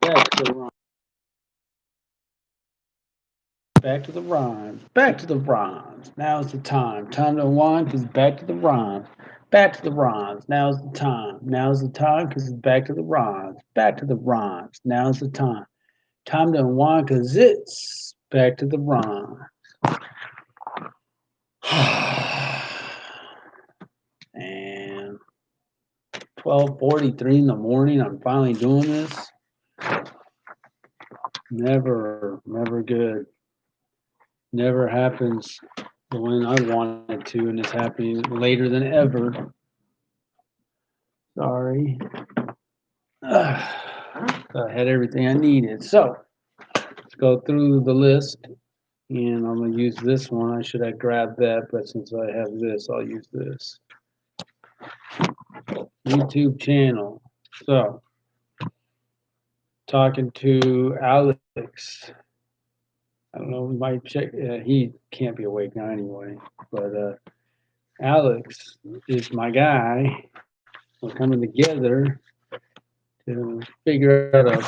Back to the rhymes. Back to the rhymes. Back to the rhymes. Now's the time. Time to unwind because back to the rhymes. Back to the rhymes. Now's the time. Now's the time because it's back to the rhymes. Back to the rhymes. Now's the time. Time to unwind because it's back to the rhyme. And 12:43 in the morning. I'm finally doing this. Never good. Never happens when I wanted to, and it's happening later than ever. Sorry. I had everything I needed. So let's go through the list, and I'm gonna use this one. I should have grabbed that, but since I have this, I'll use this. YouTube channel. So talking to Alex. I don't know. We might check. He can't be awake now anyway. But Alex is my guy. We're coming together to figure out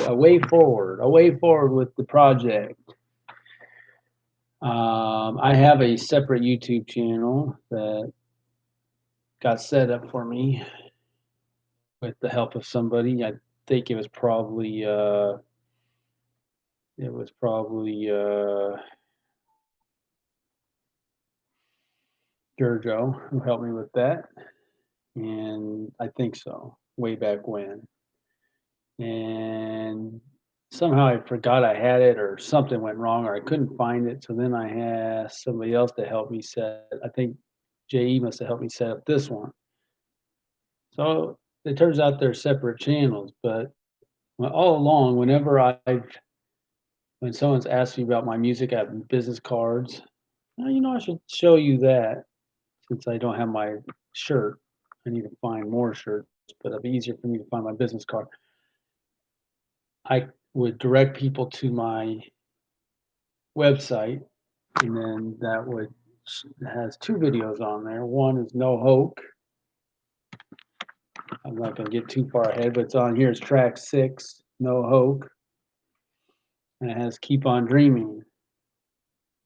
a way forward. A way forward with the project. I have a separate YouTube channel that got set up for me with the help of somebody. I think it was probably Giorgio who helped me with that, and I think so, way back when. And somehow I forgot I had it, or something went wrong, or I couldn't find it. So then I had somebody else to help me set. I think JE must have helped me set up this one. So it turns out they're separate channels, but all along, when someone's asked me about my music, I have business cards. I should show you that since I don't have my shirt. I need to find more shirts, but it'll be easier for me to find my business card. I would direct people to my website, and then it has two videos on there. One is No Hoke. I'm not going to get too far ahead, but it's on here. It's track 6, No Hoke. And it has Keep on Dreaming.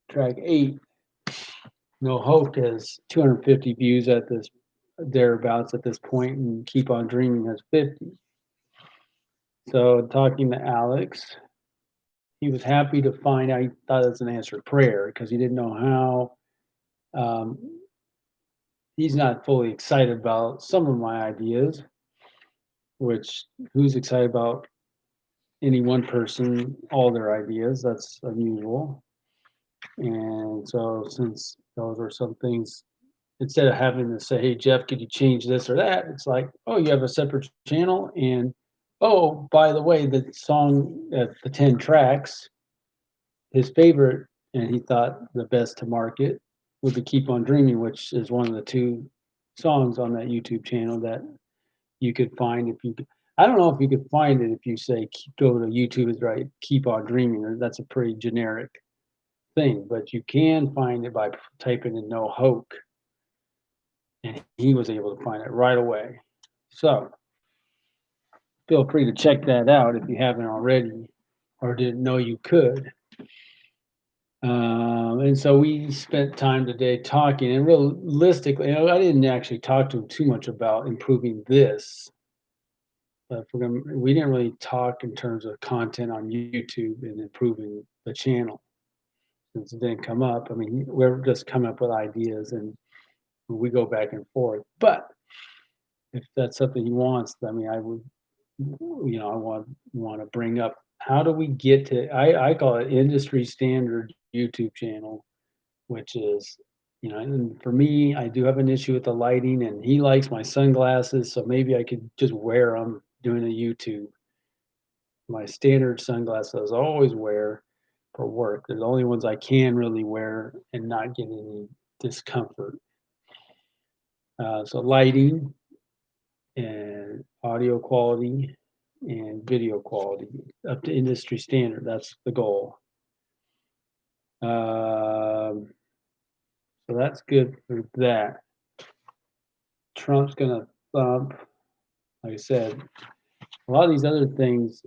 Track 8, No Hope has 250 views at this thereabouts at this point, and Keep on Dreaming has 50. So talking to Alex, he was happy to find out. He thought it was an answered prayer because he didn't know how. He's not fully excited about some of my ideas, which who's excited about any one person, all their ideas? That's unusual. And so since those were some things, instead of having to say, "Hey, Jeff, could you change this or that?" It's like, "Oh, you have a separate channel, and oh, by the way, the song at the 10 tracks, his favorite, and he thought the best to market would be Keep on Dreaming, which is one of the two songs on that YouTube channel that you could find if you could. I don't know if you could find it if you say go to YouTube is right, Keep on Dreaming. That's a pretty generic thing, but you can find it by typing in No Hoke, and he was able to find it right away. So feel free to check that out if you haven't already or didn't know you could. And so we spent time today talking, and realistically, I didn't actually talk to him too much about improving this, but we didn't really talk in terms of content on YouTube and improving the channel since it didn't come up. I mean, we're just coming up with ideas and we go back and forth. But if that's something he wants, I mean, I would, I want to bring up how do we get to, I call it industry standard YouTube channel, which is, and for me, I do have an issue with the lighting, and he likes my sunglasses, so maybe I could just wear them doing a YouTube. My standard sunglasses I always wear for work. They're the only ones I can really wear and not get any discomfort. So lighting and audio quality and video quality up to industry standard. That's the goal. So that's good for that. Trump's gonna thump, like I said, a lot of these other things,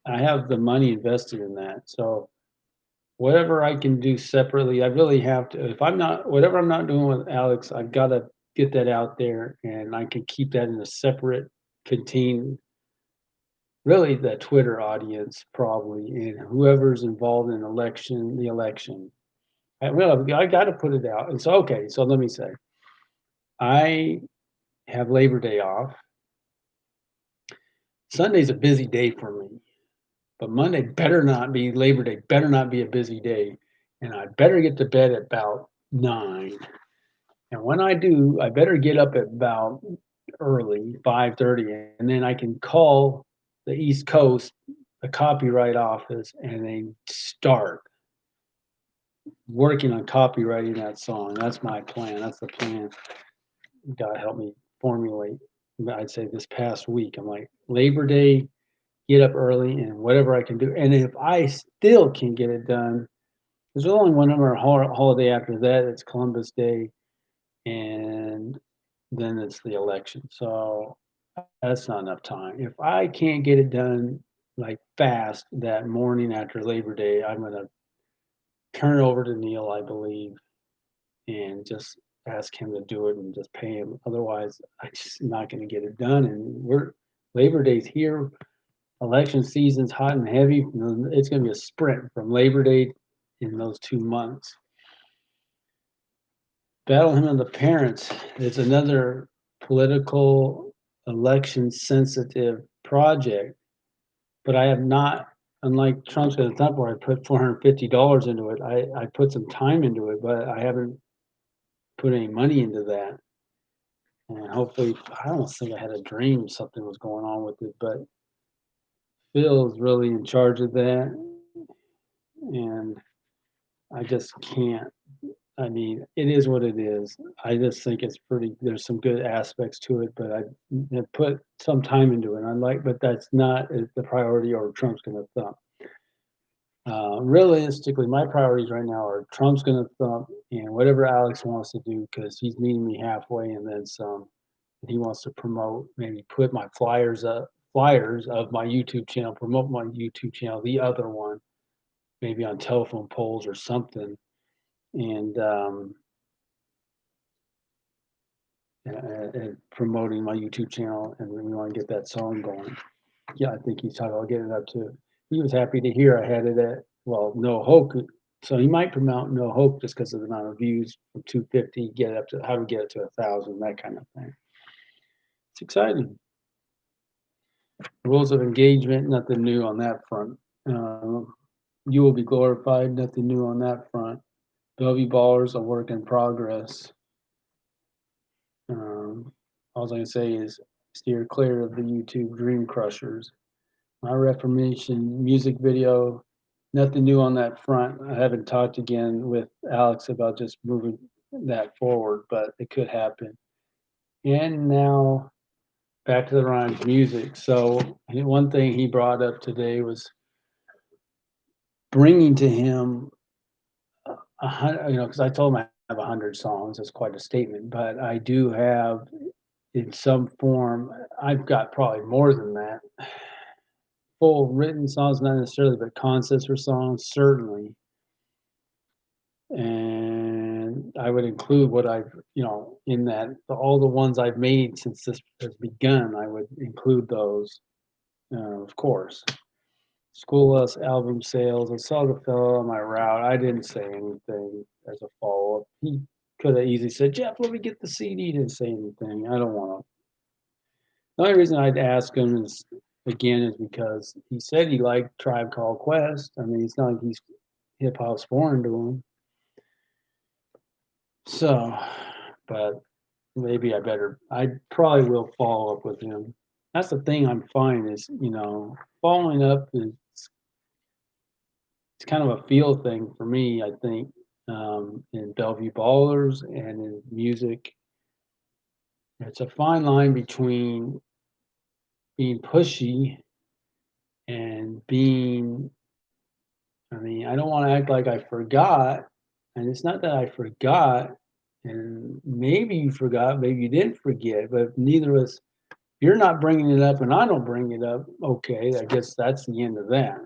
I have the money invested in that. So whatever I can do separately, I really have to. If I'm not, whatever I'm not doing with Alex, I've got to get that out there, and I can keep that in a separate, contained, really the Twitter audience probably, and whoever's involved in the election. I got to put it out. And so, okay, so let me say, I have Labor Day off. Sunday's a busy day for me, but Monday better not be Labor Day, better not be a busy day, and I better get to bed at about 9. And when I do, I better get up at about early, 5:30, and then I can call the East Coast, the copyright office, and then start working on copywriting that song. That's my plan. That's the plan God help me formulate. I'd say this past week, I'm like, Labor Day, get up early and whatever I can do. And if I still can get it done, there's only one other holiday after that. It's Columbus Day, and then it's the election. So that's not enough time. If I can't get it done like fast that morning after Labor Day, I'm gonna turn it over to Neil, I believe, and just ask him to do it and just pay him. Otherwise, I'm just not gonna get it done. And we're Labor Day's here. Election season's hot and heavy. It's gonna be a sprint from Labor Day in those 2 months. Battle Hymn of the Parents is another political election sensitive project, but I have not, unlike Trump's Gonna Thump where I put $450 into it, I put some time into it, but I haven't put any money into that. And hopefully, I almost think I had a dream something was going on with it, but Phil's really in charge of that, and I just can't. I mean, it is what it is. I just think it's pretty. There's some good aspects to it, but I have put some time into it. I like, but that's not the priority. Or Trump's going to thump. Realistically, my priorities right now are Trump's going to thump and whatever Alex wants to do because he's meeting me halfway and then some. And he wants to promote, maybe put my flyers of my YouTube channel, promote my YouTube channel, the other one, maybe on telephone poles or something, and promoting my YouTube channel, and we want to get that song going. Yeah, I think he's talking about getting it up to. He was happy to hear I had it at No Hope, so he might promote No Hope just because of the amount of views from 250, get it up to how to get it to 1,000, that kind of thing. It's exciting. Rules of engagement, nothing new on that front. You will be glorified, nothing new on that front. Bellevue Ballers, a work in progress. All I can say is steer clear of the YouTube Dream Crushers. My Reformation music video, nothing new on that front. I haven't talked again with Alex about just moving that forward, but it could happen. And now back to the Rhymes music. So one thing he brought up today was bringing to him because I told him I have 100 songs. That's quite a statement, but I do have in some form. I've got probably more than that. Full written songs, not necessarily, but concepts for songs, certainly. And I would include what I've, in that, all the ones I've made since this has begun, I would include those, of course. School Us album sales. I saw the fellow on my route. I didn't say anything as a follow up. He could have easily said, Jeff, let me get the CD. He didn't say anything. I don't want to. The only reason I'd ask him is, again, is because he said he liked Tribe Called Quest. I mean, it's not like he's hip hop's foreign to him. So, but maybe I probably will follow up with him. That's the thing I'm finding is, following up is it's kind of a feel thing for me, I think, in Bellevue Ballers and in music. It's a fine line between being pushy and being, I mean, I don't want to act like I forgot. And it's not that I forgot, and maybe you forgot, maybe you didn't forget, but neither of us You're not bringing it up and I don't bring it up, okay, I guess that's the end of that.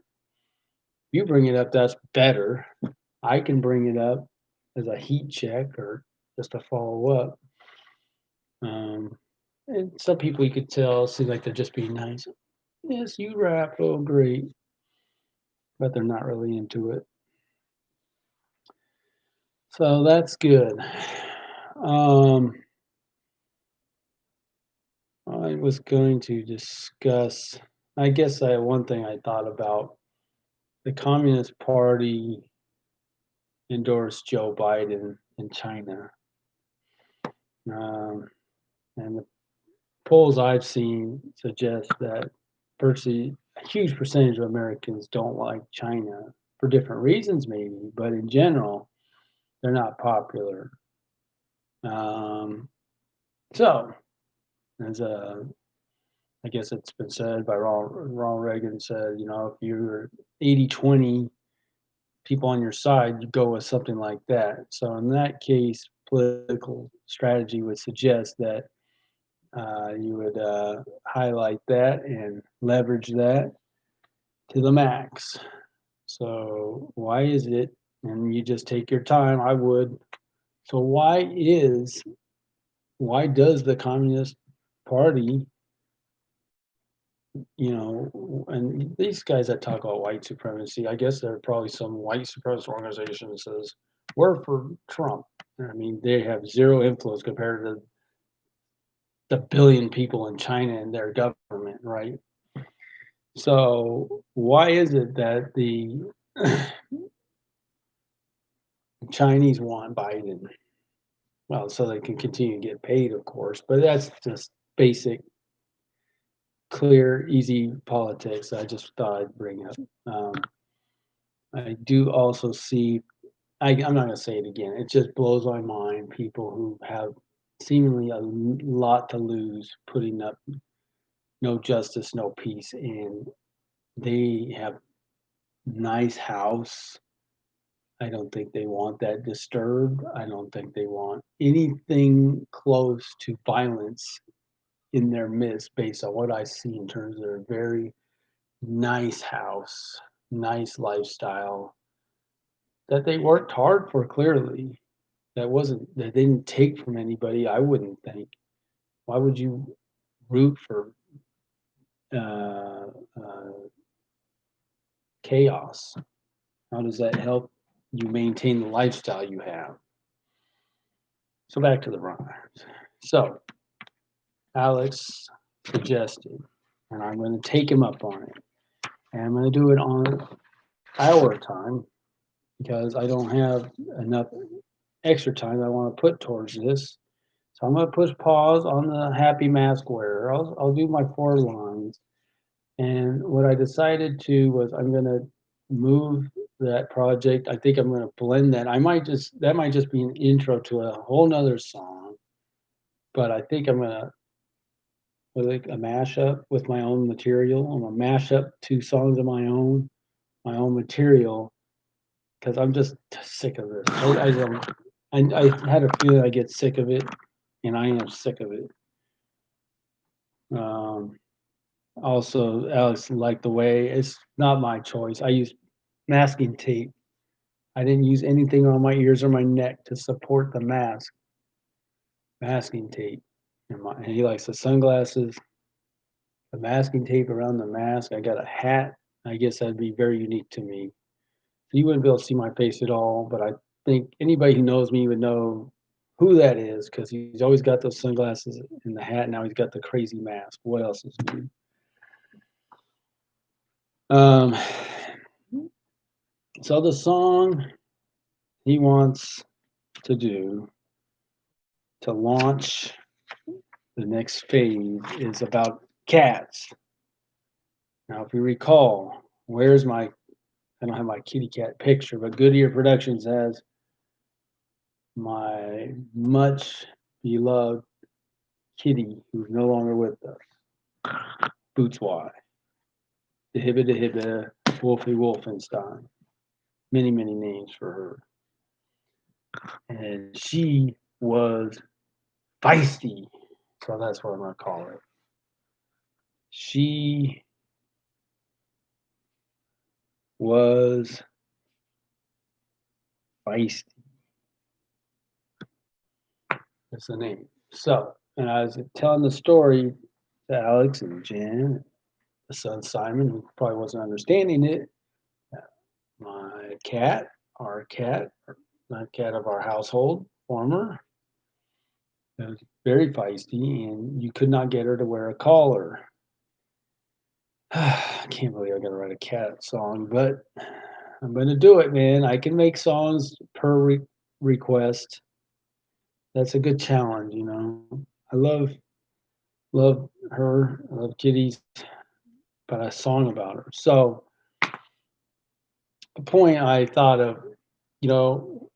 You bring it up, that's better. I can bring it up as a heat check or just a follow up. Um, and some people you could tell seem like they're just being nice. Yes, you rap, oh great, but they're not really into it. So that's good. Um, I was going to discuss, I guess one thing I thought about the Communist Party endorsed Joe Biden in China. Um, and the polls I've seen suggest that virtually a huge percentage of Americans don't like China for different reasons, maybe, but in general, they're not popular. Um, so, as I guess it's been said by Ronald Reagan said, you know, if you're 80-20 people on your side, you go with something like that. So in that case, political strategy would suggest that you would highlight that and leverage that to the max. So why is it? And you just take your time. I would. So why does the Communist Party, you know, and these guys that talk about white supremacy, I guess there are probably some white supremacist organization that says we're for Trump. I mean, they have zero influence compared to the billion people in China and their government, right? So why is it that the Chinese want Biden? Well, so they can continue to get paid, of course, but that's just basic, clear, easy politics. I just thought I'd bring up. Um, I do also see. I'm not going to say it again. It just blows my mind. People who have seemingly a lot to lose, putting up no justice, no peace, and they have nice house. I don't think they want that disturbed. I don't think they want anything close to violence in their midst based on what I see in terms of their very nice house, nice lifestyle that they worked hard for clearly. That didn't take from anybody, I wouldn't think. Why would you root for uh, uh, chaos? How does that help you maintain the lifestyle you have? So back to the rhymes. So Alex suggested, and I'm going to take him up on it. And I'm going to do it on our time because I don't have enough extra time I want to put towards this. So I'm going to push pause on the happy mask wearer. I'll do my 4 lines. And what I decided to was I'm going to move that project. I think I'm going to blend that. That might just be an intro to a whole nother song, but I think I'm going to with like a mashup with my own material. I'm gonna mash up 2 songs of my own material, because I'm just sick of this. I don't. I had a feeling I get sick of it, and I am sick of it. Um, Also, Alex liked the way it's not my choice. I used masking tape. I didn't use anything on my ears or my neck to support the mask. Masking tape. And he likes the sunglasses, the masking tape around the mask. I got a hat. I guess that'd be very unique to me. You wouldn't be able to see my face at all, but I think anybody who knows me would know who that is because he's always got those sunglasses and the hat. Now he's got the crazy mask. What else is new? Um, so the song he wants to do to launch the next phase is about cats. Now, if you recall, where's my I don't have my kitty cat picture, but Goodyear Productions has my much beloved kitty who's no longer with us, Boots Y, the Hibba, Wolfie Wolfenstein. Many, many names for her. And she was feisty. So that's what I'm going to call it. she was feisty. That's the name. So, and I was telling the story to Alex and Jen, the son Simon, who probably wasn't understanding it. My cat, our cat, the cat of our household, former, was very feisty, and you could not get her to wear a collar. I can't believe I gotta write a cat song, but I'm gonna do it, man. I can make songs per request. That's a good challenge, you know. I love her. I love kitties, but a song about her. So the point I thought of,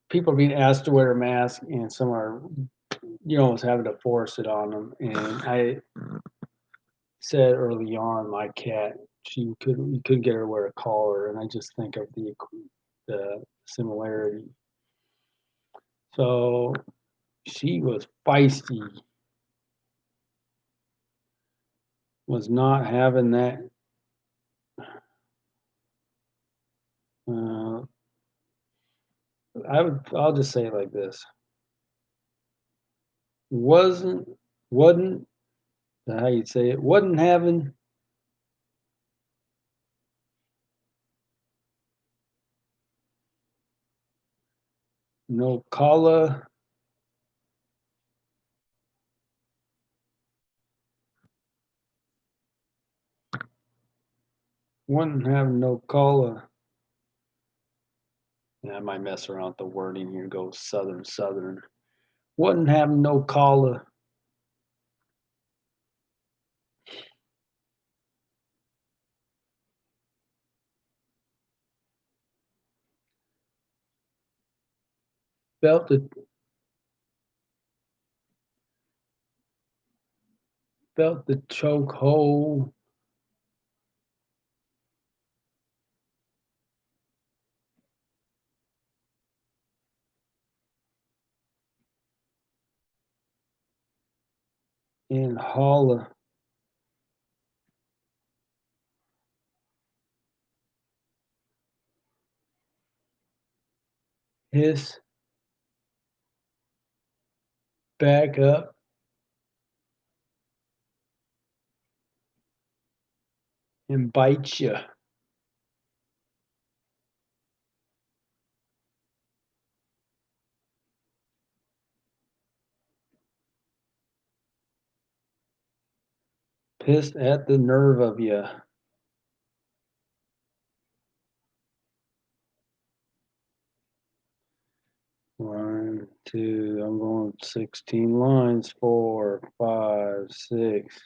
people are being asked to wear a mask, and some are, almost having to force it on them. And I said early on, my cat, you couldn't get her to wear a collar, and I just think of the similarity. So she was feisty, was not having that. Uh, I'll just say it like this: wasn't wasn't how you say it? Wasn't having no collar, wasn't having no collar. Yeah, I might mess around with the wording here. Go southern. Wasn't having no collar. Felt the felt the choke hole and holler. 'Hiss back up and bite you. Pissed at the nerve of you. 1, 2, I'm going 16 lines. 4, 5, 6,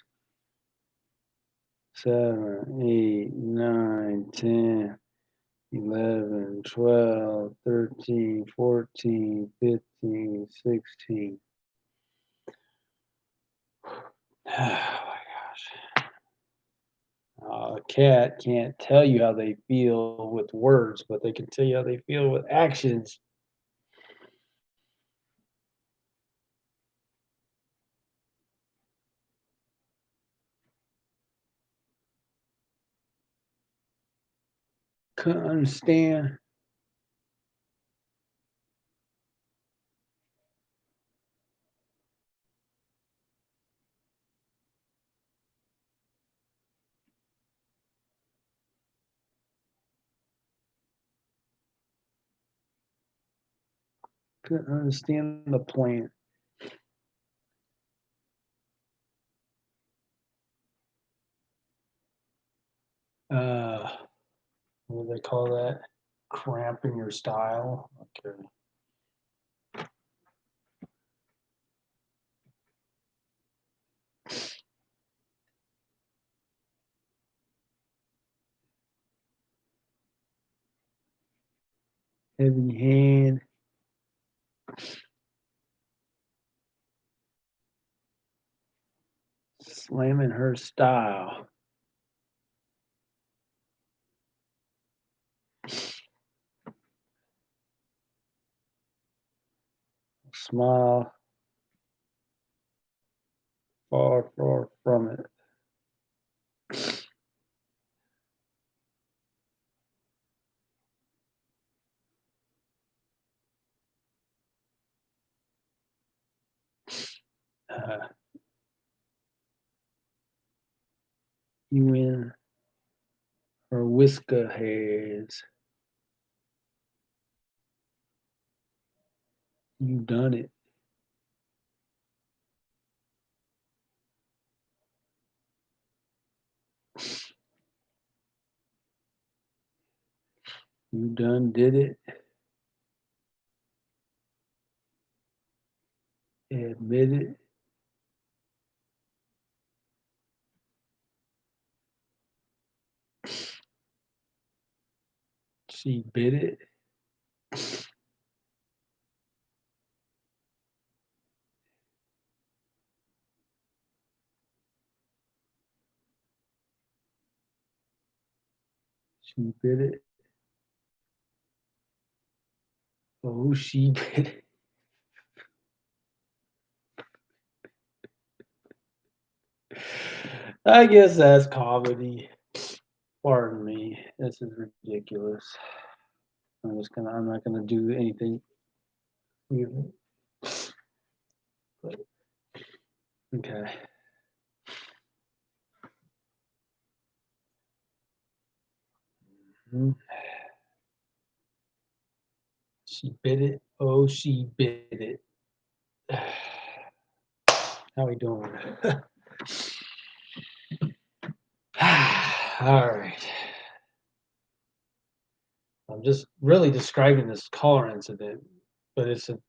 7, 8, 9, 10, 11, 12, 13, 14, 15, 16. Oh my gosh. A cat can't tell you how they feel with words, but they can tell you how they feel with actions. Couldn't understand. Couldn't understand the plan. Uh, what do they call that? Cramping your style. Okay. Heavy hand. Slamming her style. Smile. Far from it. You win her whisker hairs. You done it. You done did it. Admit it. She bit it. She bit it. Oh, she bit it. I guess that's comedy. Pardon me. This is ridiculous. I'm not gonna do anything weird. But, okay. Mhm. She bit it. Oh, she bit it. How we doing? All right. I'm just really describing this car incident, but it's a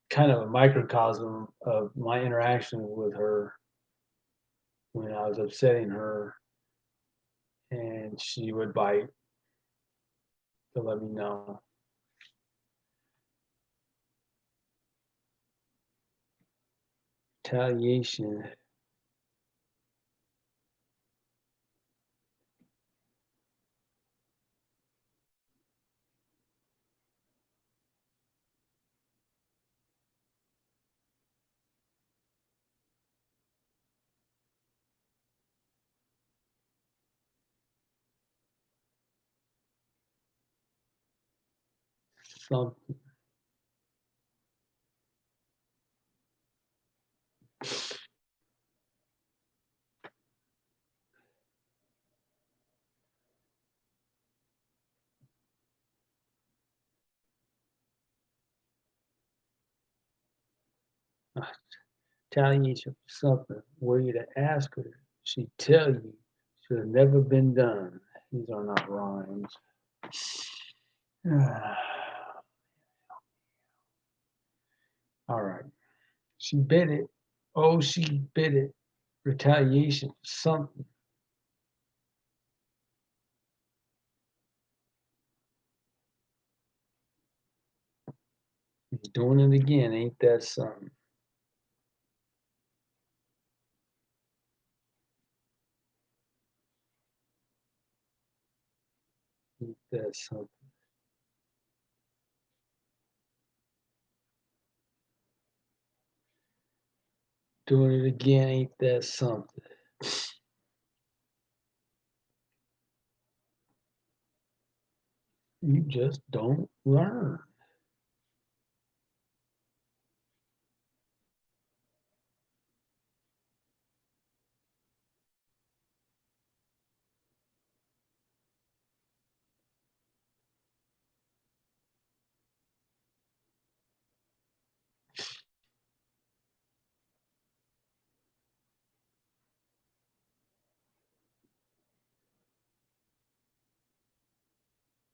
kind of a microcosm of my interaction with her when I was upsetting her and she would bite to let me know. Retaliation. Some retaliation for something. Were you to ask her, she'd tell you should have never been done. These are not rhymes. All right. She bit it. Oh, she bit it. Retaliation for something. Doing it again. Ain't that something? Ain't that something? Doing it again. Ain't that something? You just don't learn.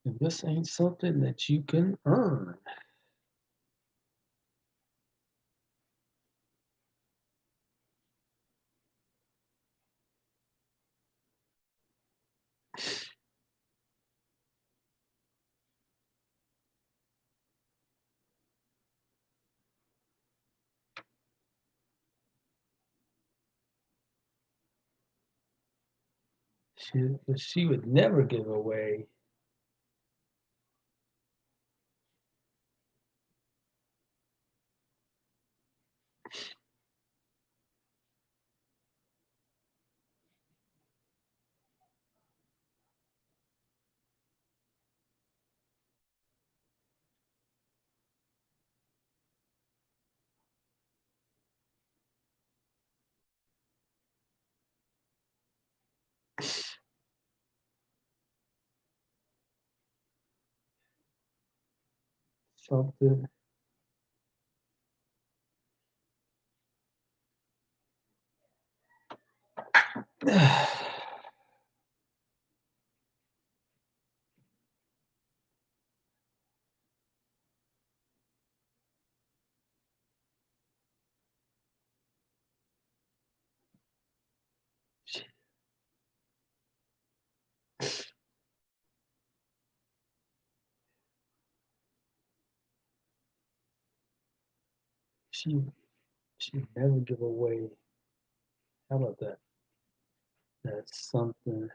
And this ain't something that you can earn. She would never give away. something. She she never give away. How about that? That's something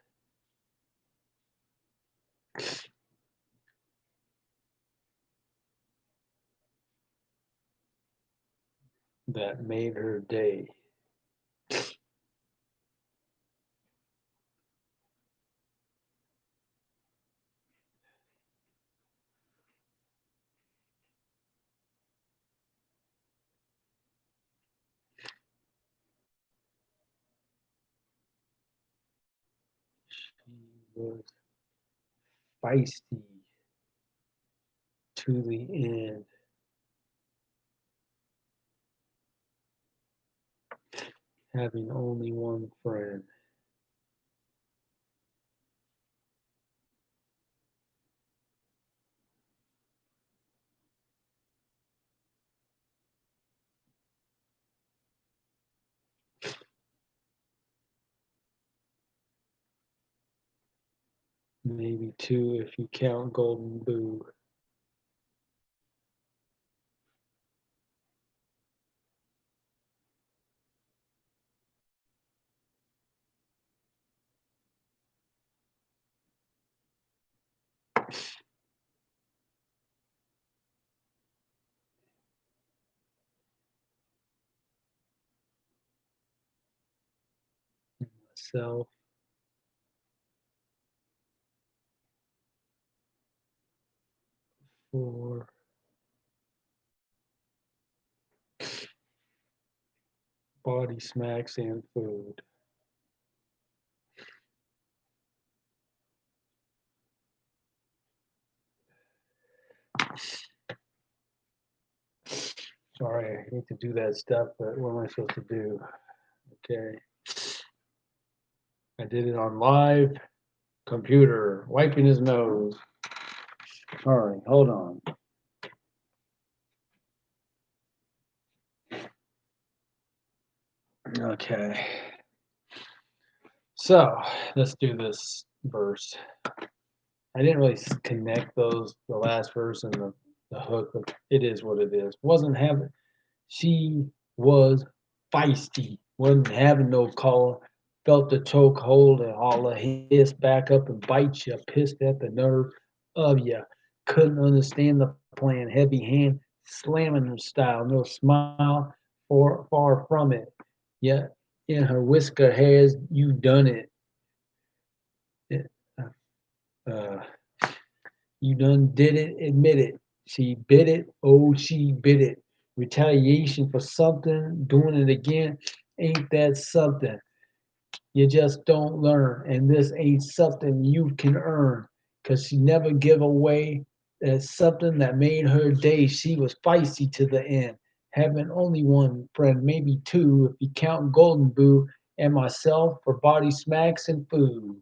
that made her day. She was feisty to the end, having only one friend. Maybe two if you count Golden Boo. Myself for body smacks and food. Sorry, I hate to do that stuff, but what am I supposed to do? Okay. I did it on live computer, wiping his nose. All right, hold on. Okay. So let's do this verse. I didn't really connect the last verse and the hook, but it is what it is. Wasn't having, she was feisty, wasn't having no call, felt the choke hold and all the hiss back up and bite you, pissed at the nerve of you. Couldn't understand the plan, heavy hand slamming her style, no smile, far from it. Yet in her whisker hairs, you done it. It, uh, You done did it, admit it. She bit it, oh, she bit it. Retaliation for something, doing it again, ain't that something? You just don't learn, and this ain't something you can earn. Cause she never give away that something that made her day. She was feisty to the end, having only one friend, maybe two, if you count Golden Boo and myself for body smacks and food.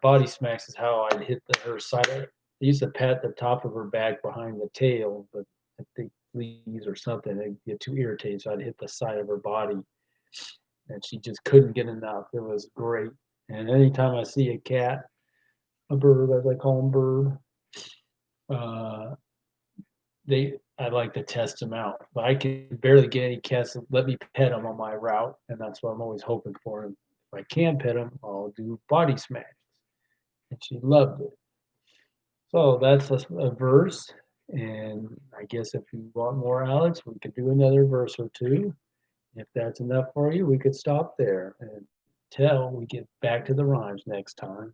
Body smacks is how I'd hit her side. I used to pat the top of her back behind the tail, but I think fleas or something, they'd get too irritated, so I'd hit the side of her body, and she just couldn't get enough. It was great. And anytime I see a cat, a bird, as I call them, bird, uh, I like to test them out. But I can barely get any cats to let me pet them on my route, and that's what I'm always hoping for. And if I can pet them, I'll do body smacks. And she loved it. So that's a verse. And I guess if you want more, Alex, we could do another verse or two. If that's enough for you, we could stop there until we get back to the rhymes next time.